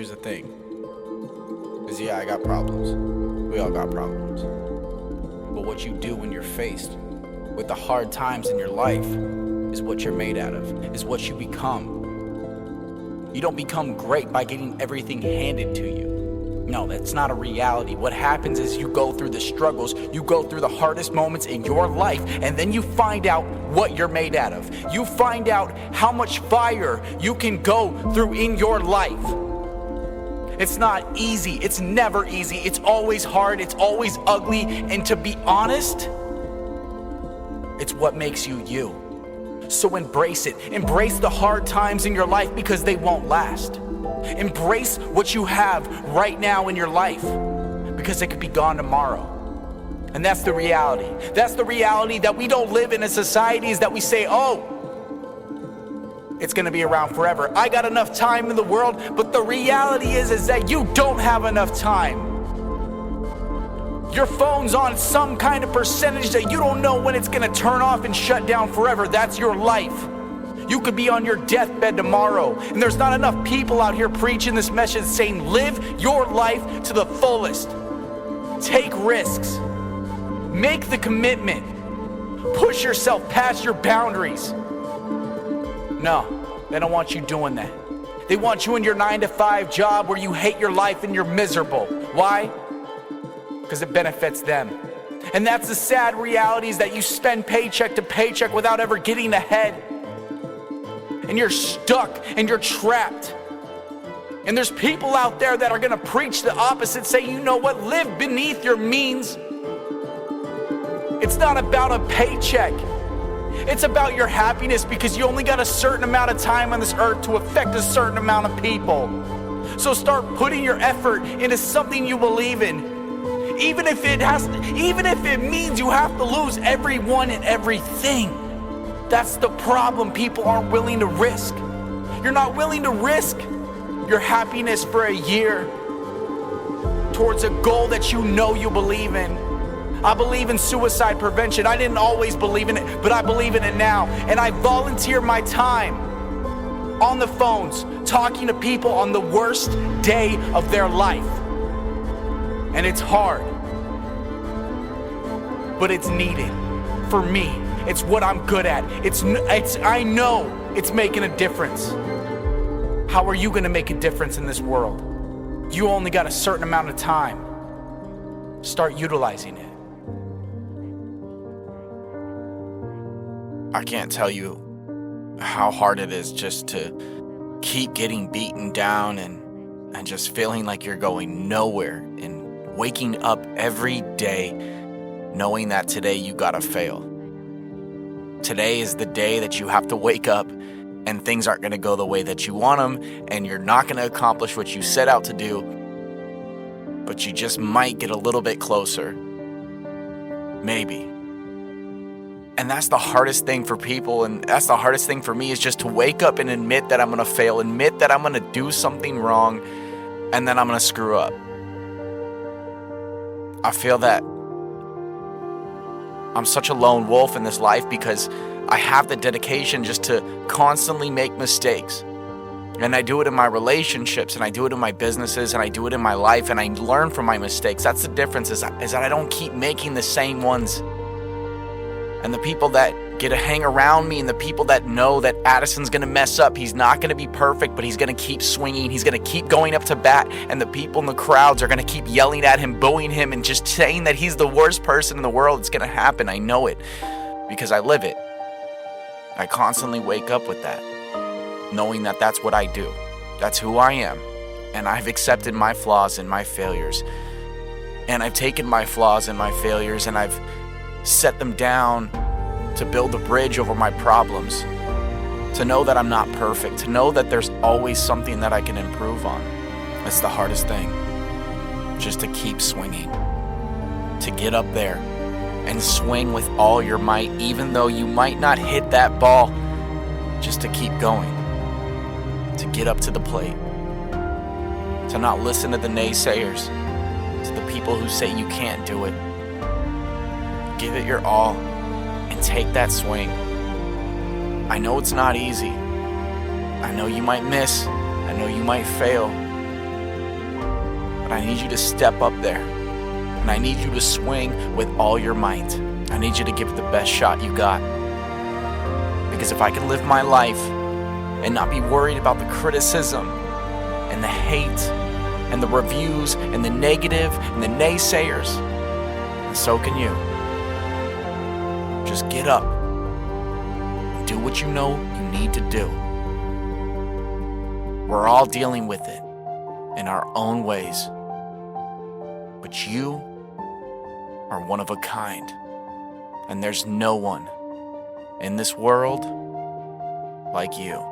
Here's the thing. Is yeah, I got problems. We all got problems. But what you do when you're faced with the hard times in your life is what you're made out of, is what you become. You don't become great by getting everything handed to you. No, that's not a reality. What happens is you go through the struggles, you go through the hardest moments in your life, and then you find out what you're made out of. You find out how much fire you can go through in your life. It's not easy. It's never easy. It's always hard. It's always ugly. And to be honest, it's what makes you you. So embrace it. Embrace the hard times in your life because they won't last. Embrace what you have right now in your life because it could be gone tomorrow. And that's the reality. That's the reality that we don't live in a society is that we say, oh, it's gonna be around forever. I got enough time in the world, but the reality is that you don't have enough time. Your phone's on some kind of percentage that you don't know when it's gonna turn off and shut down forever. That's your life. You could be on your deathbed tomorrow, and there's not enough people out here preaching this message saying, live your life to the fullest. Take risks. Make the commitment. Push yourself past your boundaries. No, they don't want you doing that. They want you in your 9-to-5 job where you hate your life and you're miserable. Why? Because it benefits them. And that's the sad reality is that you spend paycheck to paycheck without ever getting ahead. And you're stuck and you're trapped. And there's people out there that are gonna preach the opposite, say, you know what, live beneath your means. It's not about a paycheck. It's about your happiness because you only got a certain amount of time on this earth to affect a certain amount of people. So start putting your effort into something you believe in. Even if it means you have to lose everyone and everything. That's the problem. People aren't willing to risk. You're not willing to risk your happiness for a year towards a goal that you know you believe in. I believe in suicide prevention. I didn't always believe in it, but I believe in it now. And I volunteer my time on the phones, talking to people on the worst day of their life. And it's hard, but it's needed for me. It's what I'm good at. I know it's making a difference. How are you gonna make a difference in this world? You only got a certain amount of time. Start utilizing it. I can't tell you how hard it is just to keep getting beaten down and just feeling like you're going nowhere and waking up every day knowing that today you gotta fail. Today is the day that you have to wake up and things aren't gonna go the way that you want them and you're not gonna accomplish what you set out to do, but you just might get a little bit closer. Maybe. And that's the hardest thing for people, and that's the hardest thing for me is just to wake up and admit that I'm gonna fail, admit that I'm gonna do something wrong, and then I'm gonna screw up. I feel that I'm such a lone wolf in this life because I have the dedication just to constantly make mistakes. And I do it in my relationships, and I do it in my businesses, and I do it in my life, and I learn from my mistakes. That's the difference, is that I don't keep making the same ones. And the people that get to hang around me and the people that know that Addison's going to mess up, he's not going to be perfect, but he's going to keep swinging, he's going to keep going up to bat, and the people in the crowds are going to keep yelling at him, booing him, and just saying that he's the worst person in the world. It's going to happen. I know it because I live it. I constantly wake up with that, knowing that that's what I do. That's who I am. And I've accepted my flaws and my failures. And I've taken my flaws and my failures and I've set them down to build a bridge over my problems, to know that I'm not perfect, to know that there's always something that I can improve on. That's the hardest thing, just to keep swinging, to get up there and swing with all your might, even though you might not hit that ball, just to keep going, to get up to the plate, to not listen to the naysayers, to the people who say you can't do it. Give it your all and take that swing. I know it's not easy. I know you might miss. I know you might fail. But I need you to step up there. And I need you to swing with all your might. I need you to give it the best shot you got. Because if I can live my life and not be worried about the criticism and the hate and the reviews and the negative and the naysayers, and so can you. Just get up and do what you know you need to do. We're all dealing with it in our own ways. But you are one of a kind. And there's no one in this world like you.